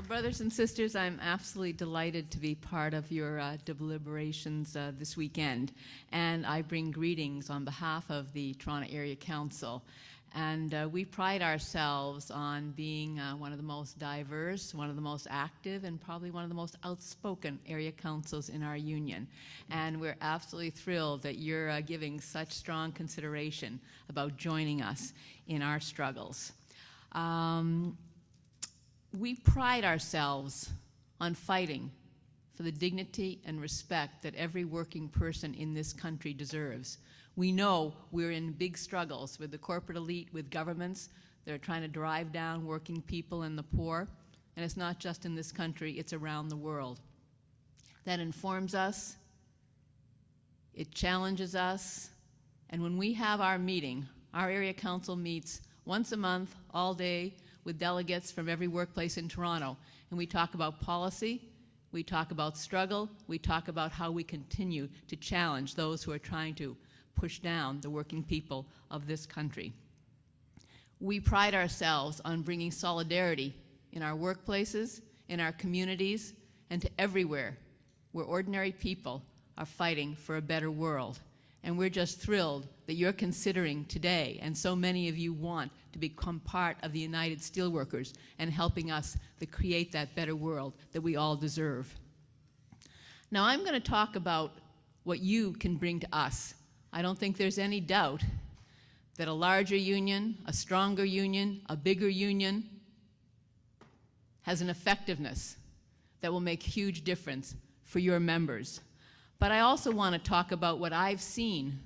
Brothers and sisters, I'm absolutely delighted to be part of your deliberations this weekend. And I bring greetings on behalf of the Toronto Area Council. And we pride ourselves on being one of the most diverse, one of the most active, and probably one of the most outspoken area councils in our union. And we're absolutely thrilled that you're giving such strong consideration about joining us in our struggles. We pride ourselves on fighting for the dignity and respect that every working person in this country deserves. We know we're in big struggles with the corporate elite, with governments that are trying to drive down working people and the poor. And it's not just in this country, it's around the world. That informs us, it challenges us, and when we have our meeting, our area council meets once a month, all day, with delegates from every workplace in Toronto. And we talk about policy, we talk about struggle, we talk about how we continue to challenge those who are trying to push down the working people of this country. We pride ourselves on bringing solidarity in our workplaces, in our communities, and to everywhere where ordinary people are fighting for a better world. And we're just thrilled that you're considering today, and so many of you want to become part of the United Steelworkers and helping us to create that better world that we all deserve. Now I'm going to talk about what you can bring to us. I don't think there's any doubt that a larger union, a stronger union, a bigger union has an effectiveness that will make a huge difference for your members. But I also want to talk about what I've seen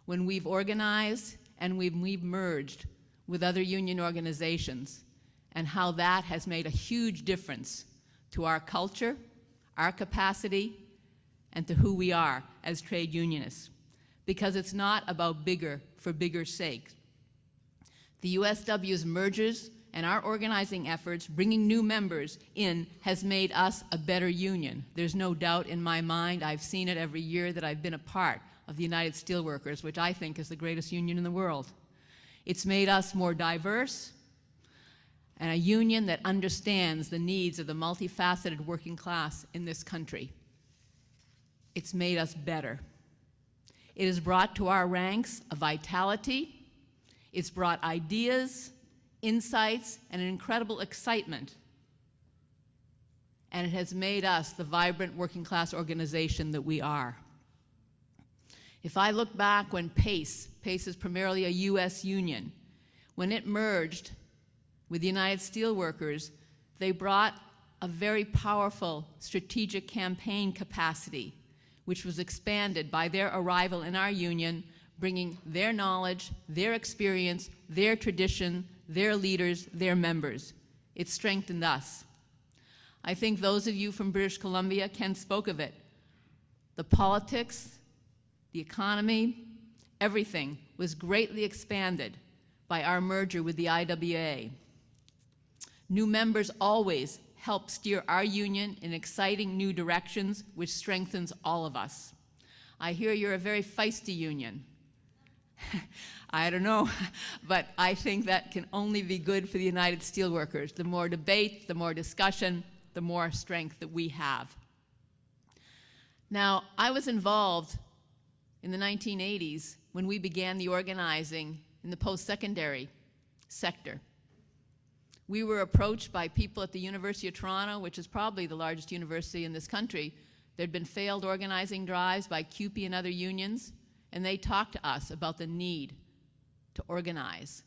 when we've organized and we've merged with other union organizations and how that has made a huge difference to our culture, our capacity, and to who we are as trade unionists. Because it's not about bigger for bigger's sake. The USW's mergers and our organizing efforts, bringing new members in, has made us a better union. There's no doubt in my mind. I've seen it every year that I've been a part of the United Steelworkers, which I think is the greatest union in the world. It's made us more diverse and a union that understands the needs of the multifaceted working class in this country. It's made us better. It has brought to our ranks a vitality. It's brought ideas, insights, and an incredible excitement. And it has made us the vibrant working class organization that we are. If I look back when PACE is primarily a US union, when it merged with the United Steelworkers, they brought a very powerful strategic campaign capacity, which was expanded by their arrival in our union, bringing their knowledge, their experience, their tradition, their leaders, their members. It strengthened us. I think those of you from British Columbia, Ken spoke of it. The politics, the economy, everything was greatly expanded by our merger with the IWA. New members always help steer our union in exciting new directions, which strengthens all of us. I hear you're a very feisty union. I don't know, but I think that can only be good for the United Steelworkers. The more debate, the more discussion, the more strength that we have. Now, I was involved in the 1980s when we began the organizing in the post-secondary sector. We were approached by people at the University of Toronto, which is probably the largest university in this country. There'd been failed organizing drives by CUPE and other unions, and they talked to us about the need to organize.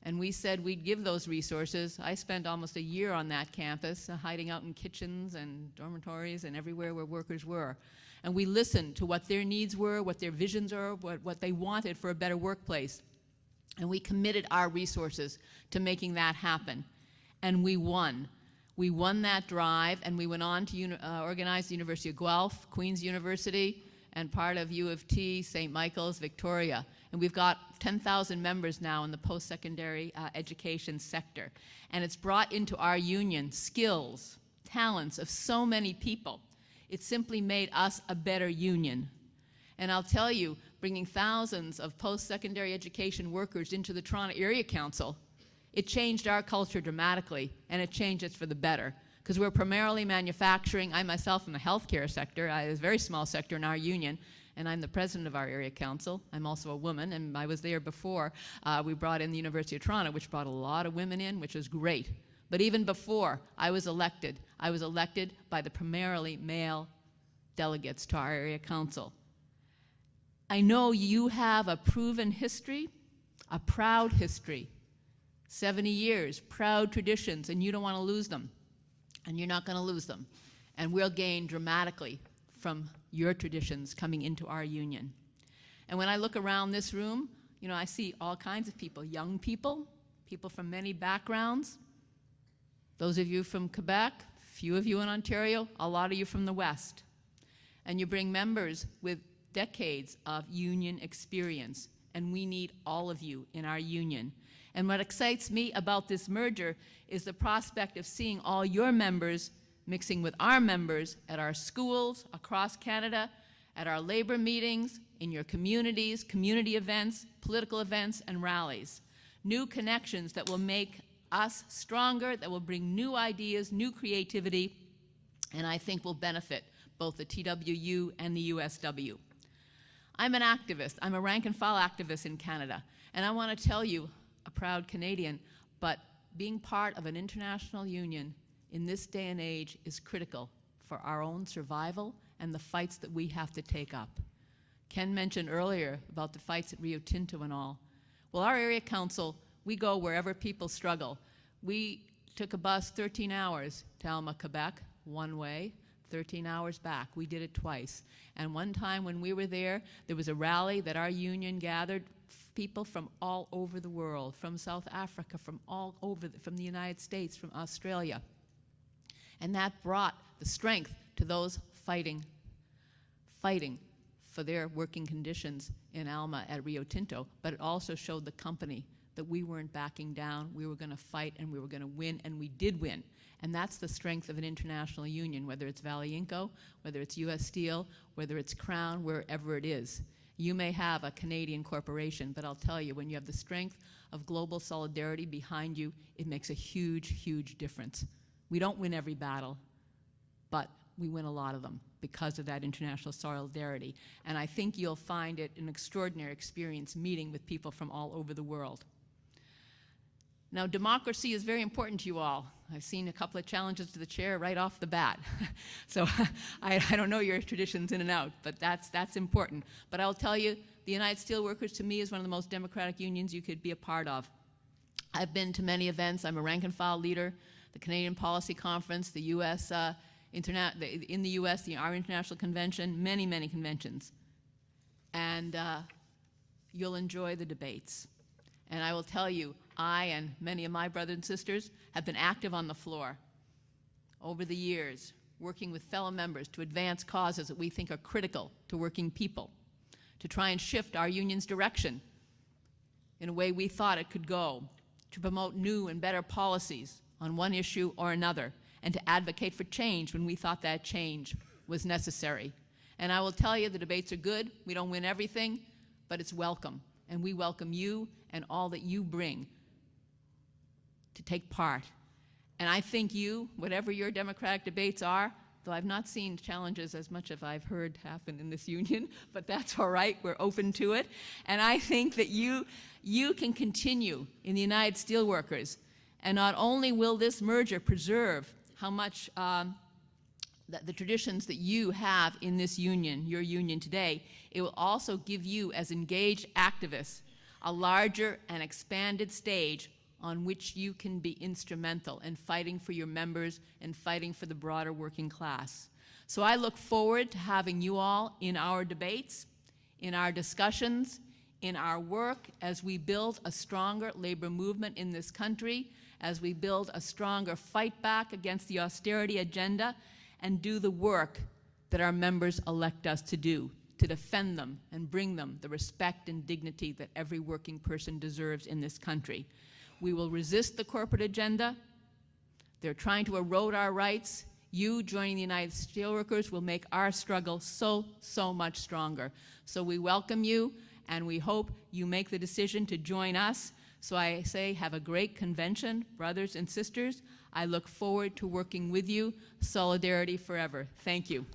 And we said we'd give those resources. I spent almost a year on that campus, hiding out in kitchens and dormitories and everywhere where workers were. And we listened to what their needs were, what their visions are, what they wanted for a better workplace. And we committed our resources to making that happen. And we won. We won that drive, and we went on to organize the University of Guelph, Queen's University, and part of U of T, St. Michael's, Victoria. And we've got 10,000 members now in the post-secondary education sector. And it's brought into our union skills, talents of so many people. It simply made us a better union. And I'll tell you, bringing thousands of post-secondary education workers into the Toronto Area Council, it changed our culture dramatically, and it changed it for the better. because we're primarily manufacturing. I myself am in the healthcare sector. I is a very small sector in our union, and I'm the president of our area council. I'm also a woman, and I was there before. We brought in the University of Toronto, which brought a lot of women in, which was great. But even before I was elected by the primarily male delegates to our area council. I know you have a proven history, a proud history, 70 years, proud traditions, and you don't want to lose them. And you're not going to lose them. And we'll gain dramatically from your traditions coming into our union. And when I look around this room, you know, I see all kinds of people, young people, people from many backgrounds. Those of you from Quebec, few of you in Ontario, a lot of you from the West. And you bring members with decades of union experience, and we need all of you in our union. And what excites me about this merger is the prospect of seeing all your members mixing with our members at our schools across Canada, at our labor meetings, in your communities, community events, political events, and rallies. New connections that will make us stronger, that will bring new ideas, new creativity, and I think will benefit both the TWU and the USW. I'm an activist. I'm a rank and file activist in Canada, and I want to tell you, a proud Canadian, but being part of an international union in this day and age is critical for our own survival and the fights that we have to take up. Ken mentioned earlier about the fights at Rio Tinto and all. Well, our area council, we go wherever people struggle. We took a bus 13 hours to Alma, Quebec, one way, 13 hours back. We did it twice. And one time when we were there was a rally that our union gathered people from all over the world, from South Africa, from all over, from the United States, from Australia. And that brought the strength to those fighting for their working conditions in Alma at Rio Tinto, but it also showed the company that we weren't backing down, we were going to fight, and we were going to win, and we did win. And that's the strength of an international union, whether it's Vale Inco, whether it's US Steel, whether it's Crown, wherever it is. You may have a Canadian corporation, but I'll tell you, when you have the strength of global solidarity behind you, it makes a huge, huge difference. We don't win every battle, but we win a lot of them because of that international solidarity. And I think you'll find it an extraordinary experience meeting with people from all over the world. Now, democracy is very important to you all. I've seen a couple of challenges to the chair right off the bat. So I don't know your traditions in and out, but that's important. But I'll tell you, the United Steelworkers to me is one of the most democratic unions you could be a part of. I've been to many events. I'm a rank and file leader, the Canadian Policy Conference, the US, in the US, our International Convention, many, many conventions. And you'll enjoy the debates. And I will tell you, I and many of my brothers and sisters have been active on the floor over the years, working with fellow members to advance causes that we think are critical to working people, to try and shift our union's direction in a way we thought it could go, to promote new and better policies on one issue or another, and to advocate for change when we thought that change was necessary. And I will tell you, the debates are good. We don't win everything, but it's welcome. And we welcome you and all that you bring to take part. And I think you, whatever your democratic debates are, though I've not seen challenges as much as I've heard happen in this union, but that's all right, we're open to it. And I think that you can continue in the United Steelworkers, and not only will this merger preserve how much the traditions that you have in this union, your union today, it will also give you, as engaged activists, a larger and expanded stage on which you can be instrumental in fighting for your members and fighting for the broader working class. So I look forward to having you all in our debates, in our discussions, in our work as we build a stronger labor movement in this country, as we build a stronger fight back against the austerity agenda, and do the work that our members elect us to do, to defend them and bring them the respect and dignity that every working person deserves in this country. We will resist the corporate agenda. They're trying to erode our rights. You joining the United Steelworkers will make our struggle so much stronger. So we welcome you, and we hope you make the decision to join us So I say, have a great convention, brothers and sisters. I look forward to working with you. Solidarity forever. Thank you.